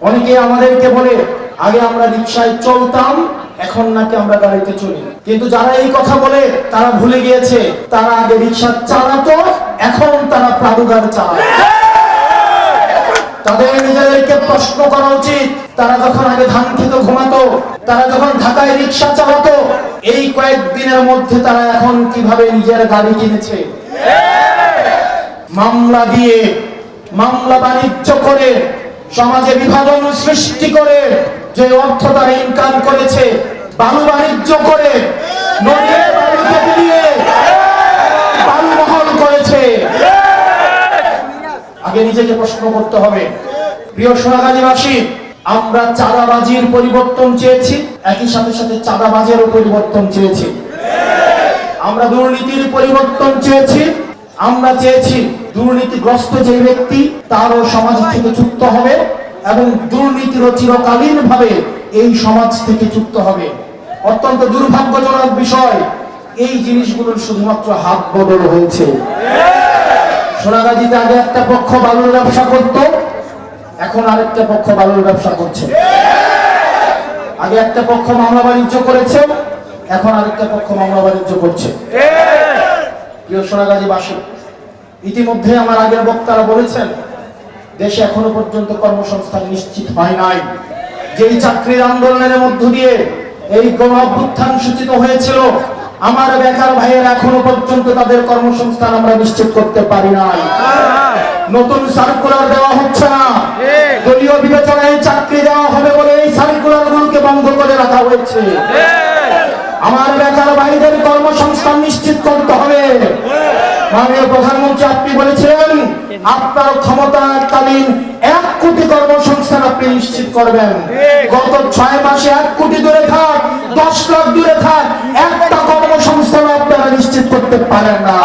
অনেকে আমাদেরকে বলে আগে আমরা রিকশায় চলতাম, এখন নাকি আমরা গাড়িতে চলি। কিন্তু যারা এই কথা বলে তারা ভুলে গিয়েছে তারা আগে রিকশা চালাতো, এখন তারা প্রাণুগার চালায়। তাদের নিজেদেরকে প্রশ্ন করা উচিত, তারা যখন আগে ধান খেতে ঘুমাতো, তারা যখন ঢাকায় রিকশা চালাতো, এই কয়েকদিনের মধ্যে তারা এখন কিভাবে নিজের গাড়ি কিনেছে। মামলা দিয়ে, মামলা বাণিজ্য করে, সমাজে বিভাজন সৃষ্টি করে যে অর্থ তারা ইনকাম করেছে, বালু বাণিজ্য করে, নদীর বালু কেটে দিয়ে বালুমহল করেছে। আগে নিজেকে প্রশ্ন করতে হবে। প্রিয় সোনাগাজীবাসী, আমরা চাঁদাবাজির পরিবর্তন চেয়েছি, একই সাথে সাথে চাঁদাবাজেরও পরিবর্তন চেয়েছি। আমরা দুর্নীতির পরিবর্তন চেয়েছি, আমরা চেয়েছি দুর্নীতিগ্রস্ত যে ব্যক্তি তারও সমাজ থেকে যুক্ত হবে এবং দুর্নীতিরও চিরকালীন ভাবে এই সমাজ থেকে যুক্ত হবে। অত্যন্ত দুর্ভাগ্যজনক বিষয়, এই জিনিসগুলোর শুধুমাত্র হাত বদল হয়েছে। সোনাগাজীতে আগে একটা পক্ষ বালুর ব্যবসা করত, এখন আরেকটা পক্ষ বালুর ব্যবসা করছে। আগে একটা পক্ষ মামলা বাণিজ্য করেছে, এখন আরেকটা পক্ষ মামলা বাণিজ্য করছে। প্রিয় সোনাগাজীবাসী, ইতিমধ্যে আমার আগের বক্তারা বলেছেন দেশে এখনো পর্যন্ত কর্মসংস্থান নিশ্চিত হয় নাই। যেই চাকরির আন্দোলনের মধ্য দিয়ে এই গণ অভ্যুত্থান সূচিত হয়েছিল, আমার বেকার ভাইয়েরা এখনো পর্যন্ত তাদের কর্মসংস্থান আমরা নিশ্চিত করতে পারি নাই। নতুন সার্কুলার দেওয়া হচ্ছে না, দলীয় বিবেচনায় চাকরি দেওয়া হবে বলে এই সার্কুলারগুলোকে বন্ধ করে রাখা হয়েছে। আমার বেকার ভাইদের কর্মসংস্থান নিশ্চিত করতে হবে। মাননীয় প্রধানমন্ত্রী আপনি বলেছিলেন আপনার ক্ষমতাকালীন 1 কোটি কর্মসংস্থান আপনি নিশ্চিত করবেন। গত 6 মাসে 1 কোটি দূরে থাক, 10 লাখ দূরে থাক, একটা কর্মসংস্থান আপনারা নিশ্চিত করতে পারেন না।